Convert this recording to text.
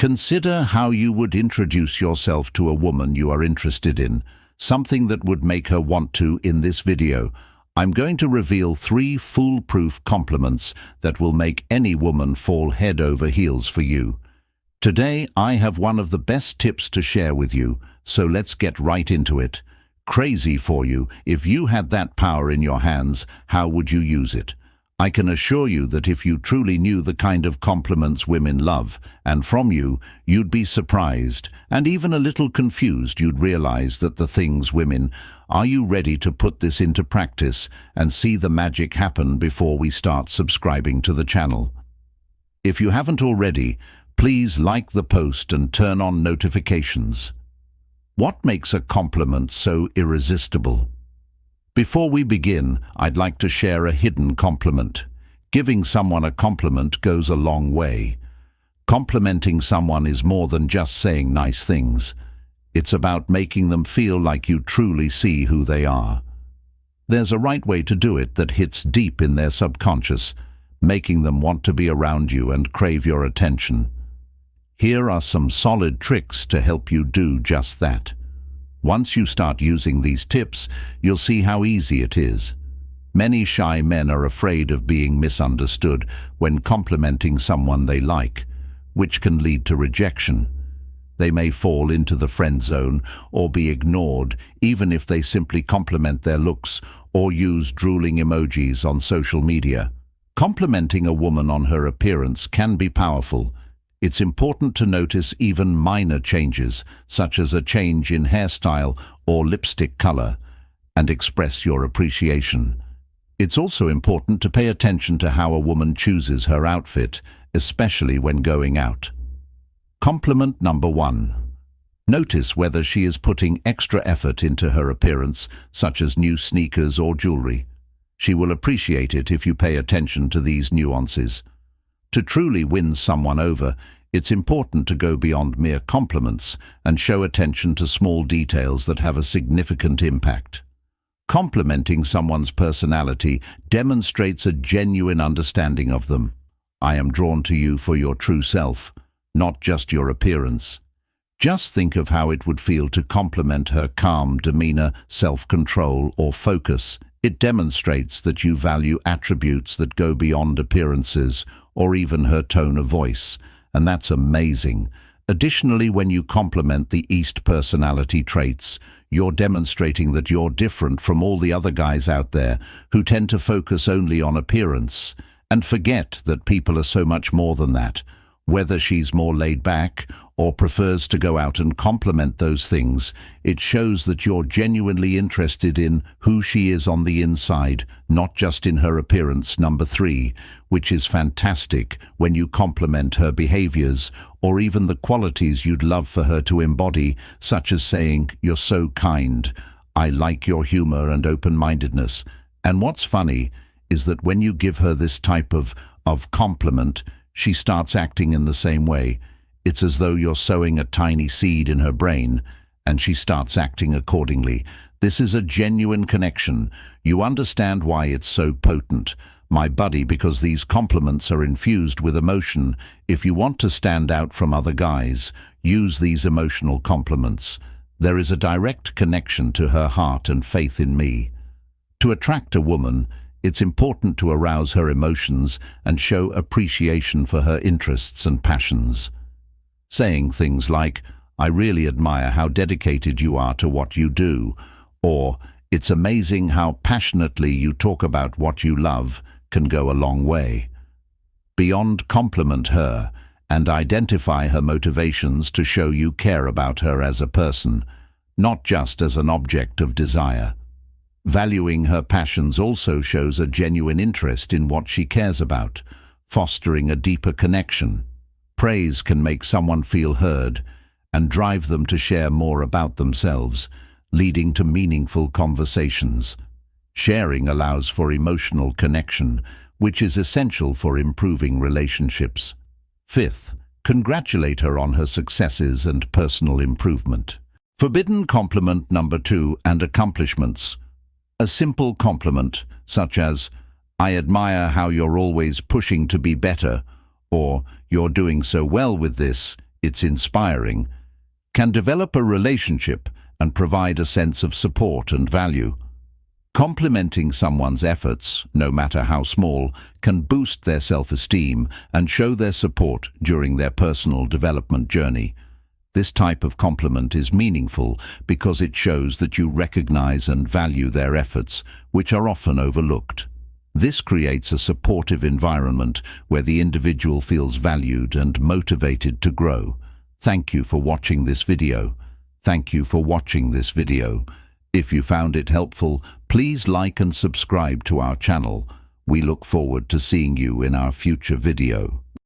Consider how you would introduce yourself to a woman you are interested in, something that would make her want to. In this video, I'm going to reveal 3 foolproof compliments that will make any woman fall head over heels for you. Today, I have one of the best tips to share with you, so let's get right into it. Crazy for you, if you had that power in your hands, how would you use it? I can assure you that if you truly knew the kind of compliments women love, and from you, you'd be surprised, and even a little confused. You'd realize that the things women, are you ready to put this into practice and see the magic happen before we start subscribing to the channel? If you haven't already, please like the post and turn on notifications. What makes a compliment so irresistible? Before we begin, I'd like to share a hidden compliment. Giving someone a compliment goes a long way. Complimenting someone is more than just saying nice things. It's about making them feel like you truly see who they are. There's a right way to do it that hits deep in their subconscious, making them want to be around you and crave your attention. Here are some solid tricks to help you do just that. Once you start using these tips, you'll see how easy it is. Many shy men are afraid of being misunderstood when complimenting someone they like, which can lead to rejection. They may fall into the friend zone or be ignored, even if they simply compliment their looks or use drooling emojis on social media. Complimenting a woman on her appearance can be powerful. It's important to notice even minor changes, such as a change in hairstyle or lipstick color, and express your appreciation. It's also important to pay attention to how a woman chooses her outfit, especially when going out. Compliment number 1. Notice whether she is putting extra effort into her appearance, such as new sneakers or jewelry. She will appreciate it if you pay attention to these nuances. To truly win someone over, it's important to go beyond mere compliments and show attention to small details that have a significant impact. Complimenting someone's personality demonstrates a genuine understanding of them. I am drawn to you for your true self, not just your appearance. Just think of how it would feel to compliment her calm demeanor, self-control, or focus. It demonstrates that you value attributes that go beyond appearances or even her tone of voice, and that's amazing. Additionally, when you compliment the East personality traits, you're demonstrating that you're different from all the other guys out there who tend to focus only on appearance and forget that people are so much more than that. Whether she's more laid back or prefers to go out and compliment those things, it shows that you're genuinely interested in who she is on the inside, not just in her appearance. Number 3, which is fantastic, when you compliment her behaviors or even the qualities you'd love for her to embody, such as saying, "You're so kind," "I like your humor and open-mindedness." And what's funny is that when you give her this type of compliment, she starts acting in the same way. It's as though you're sowing a tiny seed in her brain, and she starts acting accordingly. This is a genuine connection. You understand why it's so potent, my buddy, because these compliments are infused with emotion. If you want to stand out from other guys, use these emotional compliments. There is a direct connection to her heart and faith in me. To attract a woman, it's important to arouse her emotions and show appreciation for her interests and passions. Saying things like, "I really admire how dedicated you are to what you do," or "It's amazing how passionately you talk about what you love," can go a long way. Beyond compliment her and identify her motivations to show you care about her as a person, not just as an object of desire. Valuing her passions also shows a genuine interest in what she cares about, fostering a deeper connection. Praise can make someone feel heard and drive them to share more about themselves, leading to meaningful conversations. Sharing allows for emotional connection, which is essential for improving relationships. 5th, congratulate her on her successes and personal improvement. Forbidden compliment number 2, and accomplishments. A simple compliment, such as, "I admire how you're always pushing to be better," or "You're doing so well with this," it's inspiring, can develop a relationship and provide a sense of support and value. Complimenting someone's efforts, no matter how small, can boost their self-esteem and show their support during their personal development journey. This type of compliment is meaningful because it shows that you recognize and value their efforts, which are often overlooked. This creates a supportive environment where the individual feels valued and motivated to grow. Thank you for watching this video. Thank you for watching this video. If you found it helpful, please like and subscribe to our channel. We look forward to seeing you in our future video.